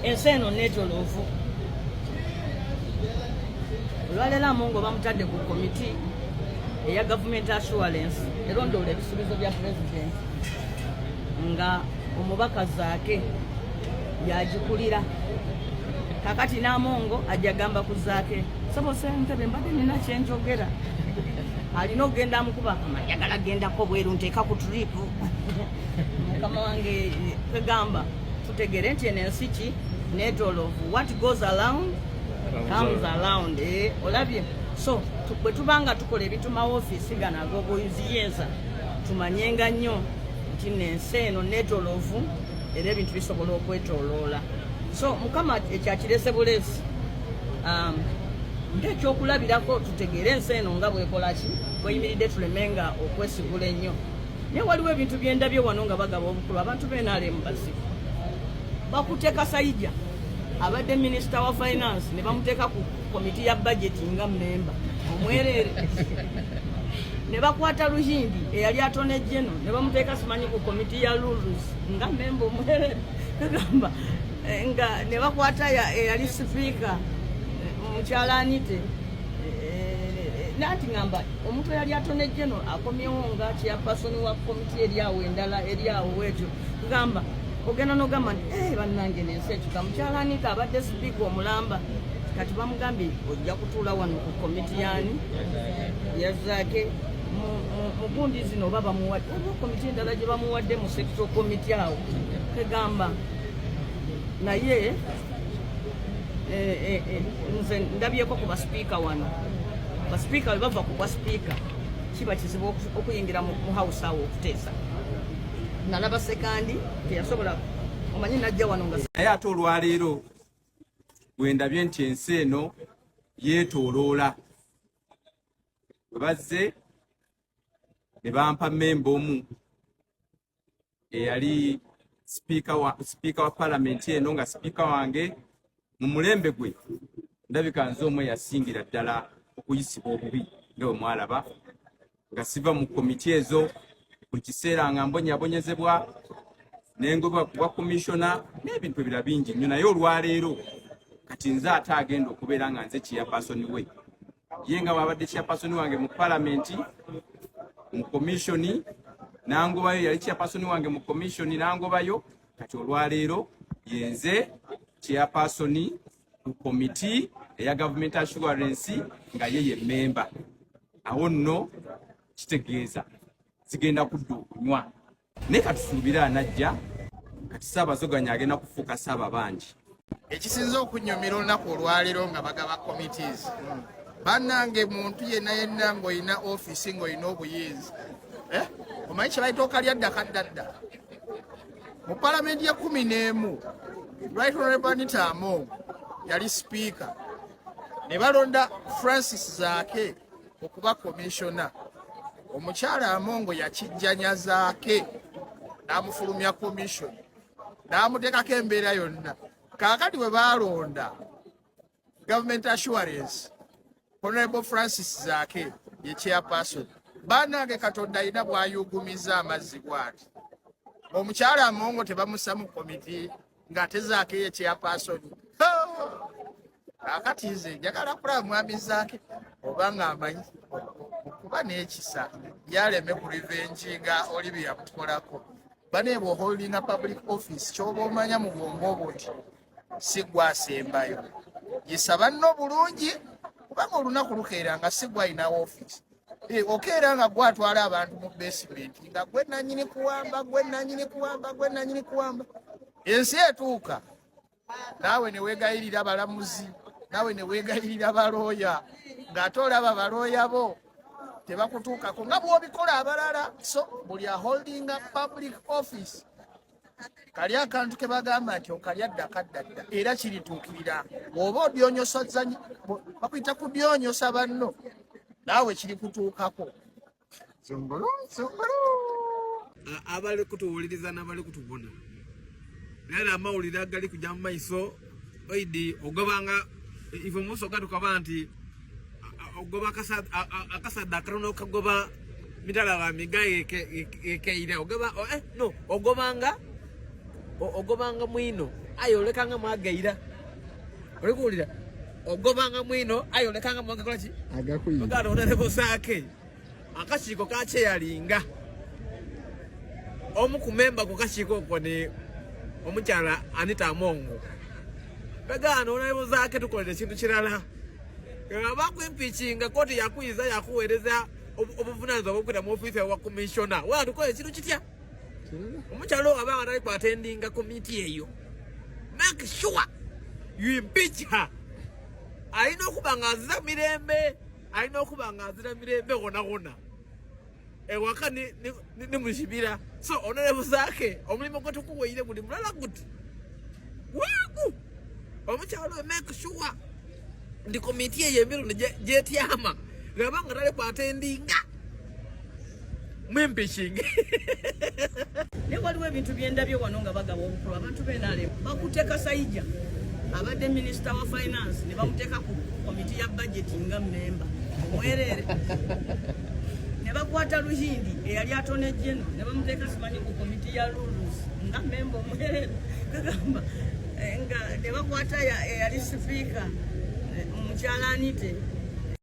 enseno netolovu olwaleero Amongo bamutadde ku komiti eya government assurance erondoola ebisuubizo bya president nga omubaka Zaake yagikulira kakati n'Amongo ajja gamba ku Zaake sobose ntebe mbadde nina kyenjogera alina okugenda amukuba akamanya njagala gendako bweru nteeka ku tulipu mukama wange kwegamba tutegere nti eno ensi ki netolovu what goes around comes around olabye so bwe tubanga tukola ebituma ofiisi gano ag'obuyinza tumanyenga nnyo nti n'ensi eno netolovu era ebintu bisobola okwetoloola so mukama ekyakirese buleesi ng'ekyokulabirako tutegeere ensi eno nga bwekola ki bweyimiridde tulemenga okwesigula ennyo naye waliwo ebintu byendabye wano nga bagaba obukulu abantu b'NRM basifu bakuteeka Saija abadde minisita wa finance ne bamuteeka ku komiti ya budget nga mmemba omwerere ne bakwata Luhindi eyali atone jeno ne bamuteeka simanyi ku komiti ya rules nga mmemba omwerere kagamba nga ne bakwata eyali speaker mukyala Anite nati ngamba omuntu yali atone jeno akomyewo nga chairperson wa komiti eriawo endala eriawo wekyo kagamba ogenda n'ogamba nti bannange n'ensi ekyuka mukyala Anita abadde sipiika omulamba kati bamugambye ojja kutuula wano ku komiti yani ya Zaake mu gundi zino oba bamuwadde oba komiti endala gye bamuwadde mu sector komiti awo kegamba naye nze ndabyeko ku basipiika wano basipiika bwe bava ku bwa sipiika kiba kizibu okuyingira mu house awo okuteesa nalaba sekandi teyasobola omanyi najja wano nga naye ate olwaleero bwendabye nti ensi eno yeetooloola bwe bazze ne bampa mmemba omu eyali sipiika wa palamenti eno nga sipiika wange mu mulembe gwe ndabika nze omwe yasingira ddala okuyisibwa obubi nga bwe mwalaba nga siva mu komiti ezo buli kiseera nga mbonyabonyezebwa nengobwa kuba komishona n'ebintu ebirala bingi nnyo naye olwaleero kati nze ate agenda okubeera nga nze chairperson we ye nga bwabadde chairperson wange mu palamenti mu komishoni nangobayo yali chairperson wange mu komishoni nangobayo kati olwaleero yenze chairperson ku komiti eya government assurance nga ye member awo nno kitegeeza zigenda kudda okunywa naye katusuubira anajja kati Ssaabazoganya agenda kufuuka Ssaaba bangi. Ekisinza okunyumira olunaku olwaleero nga bagaba committees bannange muntu yenna ng'olina ofiisi ng'olina obuyinza omanyi kye bayita okalyadda kaddadda mu palamenti ya 11 Right Honorable Anita Amongo yali sipiika ne balonda Francis Zaake okuba komishona omukyala Amongo yakijjanya Zaake n'amufulumya komishoni n'amuteekako embeera yonna kaakati bwe balonda government assurance Honorable Francis Zaake ye chairperson bannange Katonda alina bw'ayugumiza amazzi bw'ati omukyala Amongo tebamussa mu komiti ng'ate Zaake ye chairperson kaakati nze njagala kulaba mwami Zaake oba ng'amanyi kuba n'ekisa yaleme ku revenge nga Olivia yamutukolako baneebwa holdinga public office kyoba omanya mu bwongo obwo nti si gwasembayo yisaba nno bulungi kubanga olunaku lukeera nga si gwalina office okeera nga gwatwala abantu mu basement nga gwe nannyini kuwamba ensi etuuka naawe ne weegayirira balamuzi naawe ne weegayirira balooya ng'ate olaba balooya bo tebakutuukako nga bw'obikola abalala so buli aholdinga public office kali akantu ke bagamba nti okalyadda kaddadda era kirituukirira oba odyonyosa bakuyita kudyonyosa banno naawe kiri kutuukako abali kutuwuliriza n'abali kutubona naye amawulire agali kujja mu maiso oidi ogobanga ife musoka tukaba nti ogoba akasadda akarono kagoba mitala wa migaye keire ogoba no ogobanga mwino ayolekanga mwagaira olikuwulira ogobanga mwino ayolekanga mwagakola ki agakuyira honorable zake akakiiko kakyeyalinga omu ku memba ku kakiiko okwo ne omukyala Anita Amongo bagana honorable zake tukolera ekintu kirala bakwimpikinga koti yakuyiza yakuweereza obuvunaanyizibwa bwokwita mu ofiisi wa commissioner watukola ekintu kitya omukyalo abanga tali kwatendinga komiti eyo make sure you impeach her alina okuba nga azira mirembe wona ewaka ni mukibira so honorable zake omulimu gwe tukuweire guli mulala guti wagu omukyalo make sure ndi komiti eyo emirundi gyetyama ngabanga tali kwatendinga mwimpishingi ne waliwo ebintu byendabye wano nga bagaba obukulu abantu b'enale bakuteeka Saija abadde minisita wa finance ne bamuteeka ku komiti ya budget nga memba omwerere ne bakwata Luhindi eyali atone jeno ne bamuteeka simanyi ku komiti ya rules nga memba omwerere kagamba nga ne bakwata eyali sipiika omukyala Anite